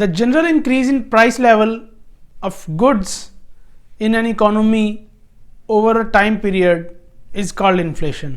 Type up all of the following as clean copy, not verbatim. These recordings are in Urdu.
The general increase in price level of goods in an economy over a time period is called inflation.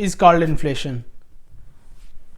is called inflation.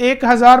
1000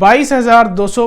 22,200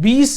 20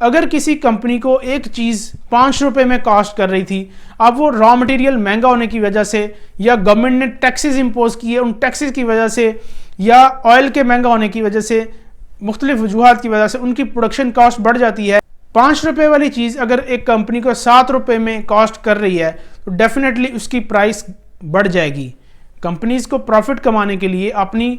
اگر کسی کمپنی کو ایک چیز 5 روپے میں کاسٹ کر رہی تھی، اب وہ را مٹیریل مہنگا ہونے کی وجہ سے یا گورنمنٹ نے ٹیکسز امپوز کیے، ان ٹیکسز کی وجہ سے یا آئل کے مہنگا ہونے کی وجہ سے، مختلف وجوہات کی وجہ سے ان کی پروڈکشن کاسٹ بڑھ جاتی ہے. 5 روپے والی چیز اگر ایک کمپنی کو 7 روپے میں کاسٹ کر رہی ہے تو ڈیفینیٹلی اس کی پرائس بڑھ جائے گی. کمپنیز کو پروفٹ کمانے کے لیے اپنی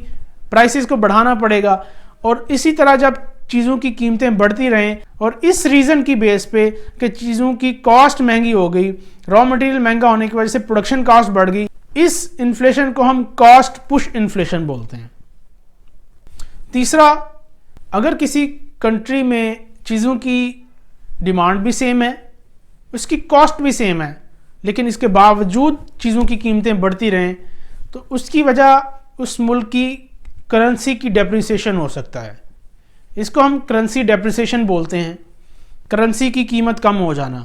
پرائسز کو بڑھانا پڑے گا، اور اسی طرح جب چیزوں کی قیمتیں بڑھتی رہیں اور اس ریزن کی بیس پہ کہ چیزوں کی کاسٹ مہنگی ہو گئی، را مٹیریل مہنگا ہونے کی وجہ سے پروڈکشن کاسٹ بڑھ گئی، اس انفلیشن کو ہم کاسٹ پش انفلیشن بولتے ہیں. تیسرا، اگر کسی کنٹری میں چیزوں کی ڈیمانڈ بھی سیم ہے، اس کی کاسٹ بھی سیم ہے، لیکن اس کے باوجود چیزوں کی قیمتیں بڑھتی رہیں تو اس کی وجہ اس ملک کی کرنسی کی ڈیپریسیشن ہو سکتا ہے. اس کو ہم کرنسی ڈیپریسیشن بولتے ہیں، کرنسی کی قیمت کم ہو جانا.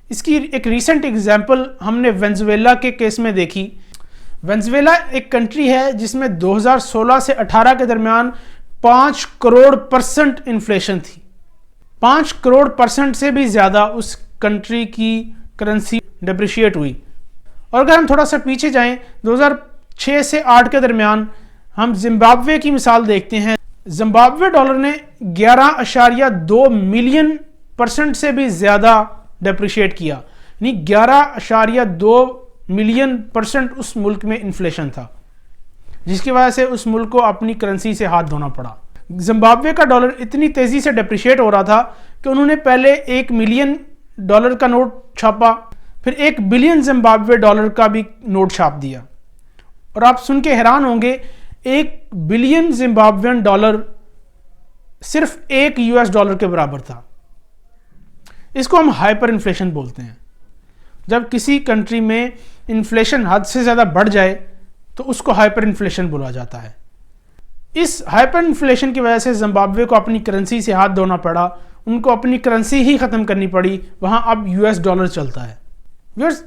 اس کی ایک ریسنٹ ایگزامپل ہم نے وینزویلا کے کیس میں دیکھی. وینزویلا ایک کنٹری ہے جس میں 2016 سے 18 کے درمیان 5 کروڑ% انفلیشن تھی. 5 کروڑ% سے بھی زیادہ اس کنٹری کی کرنسی ڈیپریشیٹ ہوئی. اور اگر ہم تھوڑا سا پیچھے جائیں، 2006 سے 8 کے درمیان ہم زمبابوے کی مثال دیکھتے ہیں. زمبابوے ڈالر نے 11.2 ملین% سے بھی زیادہ ڈیپریشیٹ کیا، یعنی 11.2 ملین% اس ملک میں انفلیشن تھا، جس کی وجہ سے اس ملک کو اپنی کرنسی سے ہاتھ دھونا پڑا. زمبابوے کا ڈالر اتنی تیزی سے ڈیپریشیٹ ہو رہا تھا کہ انہوں نے پہلے $1 ملین کا نوٹ چھاپا، پھر $1 بلین زمبابوے ڈالر کا بھی نوٹ چھاپ دیا. اور آپ سن کے حیران ہوں گے، $1 بلین زمبابوین ڈالر صرف $1 کے برابر تھا. اس کو ہم ہائپر انفلیشن بولتے ہیں. جب کسی کنٹری میں انفلیشن حد سے زیادہ بڑھ جائے تو اس کو ہائپر انفلیشن بولا جاتا ہے. اس ہائپر انفلیشن کی وجہ سے زمبابوے کو اپنی کرنسی سے ہاتھ دھونا پڑا، ان کو اپنی کرنسی ہی ختم کرنی پڑی، وہاں اب $. چلتا ہے.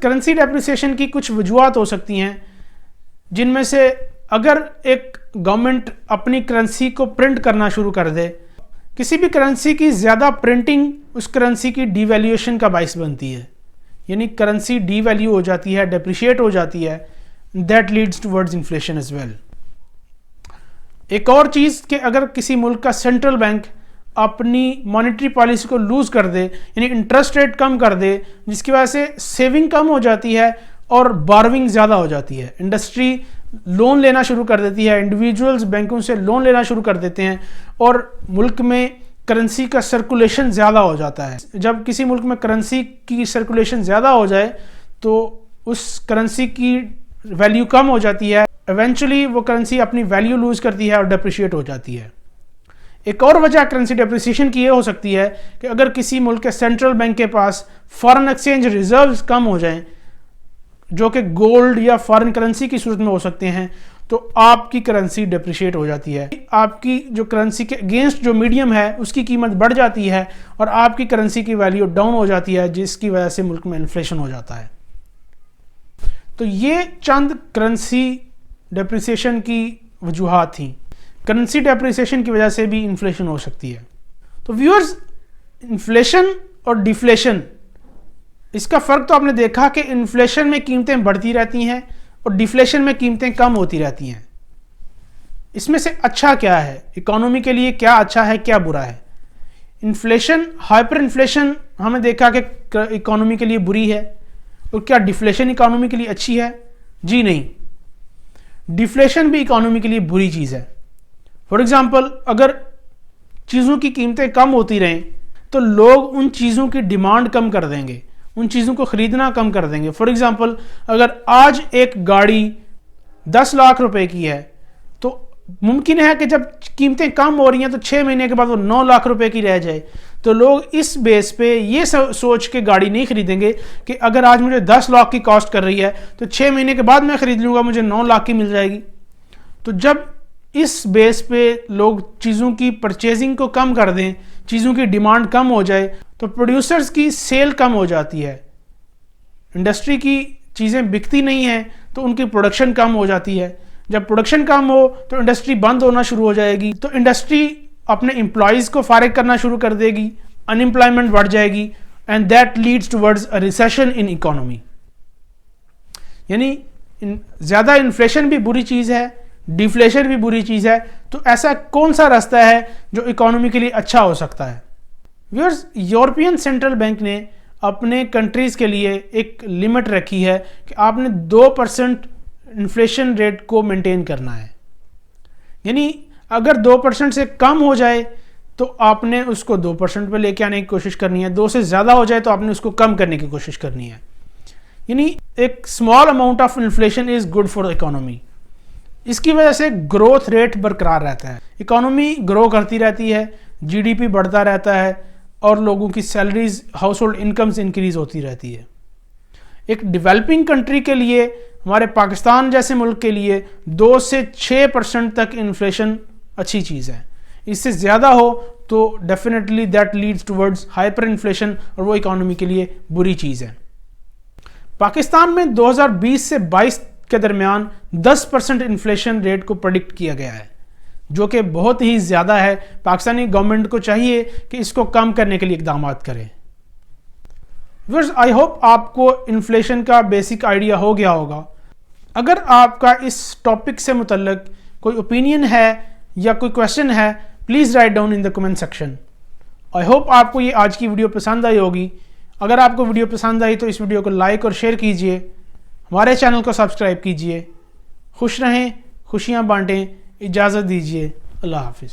کرنسی ڈیپریسیشن کی کچھ وجوہات ہو سکتی ہیں، جن میں سے اگر ایک گورنمنٹ اپنی کرنسی کو پرنٹ کرنا شروع کر دے، کسی بھی کرنسی کی زیادہ پرنٹنگ اس کرنسی کی ڈی ویلیویشن کا باعث بنتی ہے، یعنی کرنسی ڈی ویلیو ہو جاتی ہے، ڈیپریشیٹ ہو جاتی ہے. That leads towards inflation as well. ایک اور چیز کہ اگر کسی ملک کا سینٹرل بینک اپنی مانیٹری پالیسی کو لوز کر دے، یعنی انٹرسٹ ریٹ کم کر دے، جس کی وجہ سے سیونگ کم ہو جاتی ہے اور بارونگ زیادہ ہو جاتی ہے، انڈسٹری لون لینا شروع کر دیتی ہے، انڈیویجولز بینکوں سے لون لینا شروع کر دیتے ہیں، اور ملک میں کرنسی کا سرکولیشن زیادہ ہو جاتا ہے. جب کسی ملک میں کرنسی کی سرکولیشن زیادہ ہو جائے تو اس کرنسی کی ویلیو کم ہو جاتی ہے، ایونچولی وہ کرنسی اپنی ویلیو لوز کرتی ہے اور ڈیپریشیٹ ہو جاتی ہے. ایک اور وجہ کرنسی ڈیپریسیشن کی یہ ہو سکتی ہے کہ اگر کسی ملک کے سینٹرل بینک کے پاس فارن ایکسچینج ریزروز کم ہو جائیں، جو کہ گولڈ یا فارن کرنسی کی صورت میں ہو سکتے ہیں، تو آپ کی کرنسی ڈیپریشیٹ ہو جاتی ہے. آپ کی جو کرنسی کے اگینسٹ جو میڈیم ہے اس کی قیمت بڑھ جاتی ہے اور آپ کی کرنسی کی ویلیو ڈاؤن ہو جاتی ہے، جس کی وجہ سے ملک میں انفلیشن ہو جاتا ہے. تو یہ چند کرنسی ڈیپریسیشن کی وجوہات تھیں. کرنسی ڈیپریسیشن کی وجہ سے بھی انفلیشن ہو سکتی ہے. تو ویورز، انفلیشن اور ڈیفلیشن، اس کا فرق تو آپ نے دیکھا کہ انفلیشن میں قیمتیں بڑھتی رہتی ہیں اور ڈیفلیشن میں قیمتیں کم ہوتی رہتی ہیں. اس میں سے اچھا کیا ہے، اکانومی کے لیے کیا اچھا ہے، کیا برا ہے؟ انفلیشن، ہائپر انفلیشن ہمیں دیکھا کہ اکانومی کے لیے بری ہے، اور کیا ڈیفلیشن اکانومی کے لیے اچھی ہے؟ جی نہیں، ڈیفلیشن بھی اکانومی کے لیے بری چیز ہے. فار ایگزامپل، اگر چیزوں کی قیمتیں کم ہوتی رہیں تو لوگ ان چیزوں کی ڈیمانڈ کم کر دیں گے، ان چیزوں کو خریدنا کم کر دیں گے. فار ایگزامپل، اگر آج ایک گاڑی 10 لاکھ روپے کی ہے تو ممکن ہے کہ جب قیمتیں کم ہو رہی ہیں تو 6 مہینے کے بعد وہ 9 لاکھ روپے کی رہ جائے. تو لوگ اس بیس پہ یہ سوچ کے گاڑی نہیں خریدیں گے کہ اگر آج مجھے 10 لاکھ کی کاسٹ کر رہی ہے تو 6 مہینے کے بعد میں خرید لوں گا، مجھے 9 لاکھ کی مل جائے گی. تو جب اس بیس پہ لوگ چیزوں کی پرچیزنگ کو کم کر دیں، چیزوں کی ڈیمانڈ کم ہو جائے، تو پروڈیوسرز کی سیل کم ہو جاتی ہے، انڈسٹری کی چیزیں بکتی نہیں ہیں تو ان کی پروڈکشن کم ہو جاتی ہے. جب پروڈکشن کم ہو تو انڈسٹری بند ہونا شروع ہو جائے گی، تو انڈسٹری اپنے امپلائیز کو فارغ کرنا شروع کر دے گی، unemployment بڑھ جائے گی and that leads towards a recession in economy. یعنی زیادہ انفلیشن بھی بری چیز ہے, ڈیفلیشن بھی بری چیز ہے, تو ایسا کون سا راستہ ہے جو اکانومی کے لیے اچھا ہو سکتا ہے؟ ویورز, یورپین سینٹرل بینک نے اپنے کنٹریز کے لیے ایک لمٹ رکھی ہے کہ آپ نے 2% انفلیشن ریٹ کو مینٹین کرنا ہے. یعنی اگر 2% سے کم ہو جائے تو آپ نے اس کو 2% پہ لے کے آنے کی کوشش کرنی ہے, 2 سے زیادہ ہو جائے تو آپ نے اس کو کم کرنے کی کوشش کرنی ہے. یعنی ایک small amount of inflation is good for economy. اس کی وجہ سے گروتھ ریٹ برقرار رہتا ہے, اکانومی گرو کرتی رہتی ہے, جی ڈی پی بڑھتا رہتا ہے اور لوگوں کی salaries, house hold incomes increase ہوتی رہتی ہے. ایک ڈیولپنگ کنٹری کے لیے, ہمارے پاکستان جیسے ملک کے لیے 2 سے 6% تک انفلیشن اچھی چیز ہے. اس سے زیادہ ہو تو definitely that leads towards hyperinflation, اور وہ اکانومی کے لیے بری چیز ہے. پاکستان میں 2020 سے 22 کے درمیان 10% انفلیشن ریٹ کو پریڈکٹ کیا گیا ہے, جو کہ بہت ہی زیادہ ہے. پاکستانی گورنمنٹ کو چاہیے کہ اس کو کم کرنے کے لیے اقدامات کرے. ویورز, آئی ہوپ آپ کو انفلیشن کا بیسک آئیڈیا ہو گیا ہوگا. اگر آپ کا اس ٹاپک سے متعلق کوئی اوپینین ہے یا کوئی کویشچن ہے, please write down in the comment section. I hope آپ کو یہ آج کی ویڈیو پسند آئی ہوگی. اگر آپ کو ویڈیو پسند آئی تو اس ویڈیو کو لائک اور شیئر کیجئے, ہمارے چینل کو سبسکرائب کیجئے. خوش رہیں, خوشیاں بانٹیں. اجازت دیجیے. اللہ حافظ.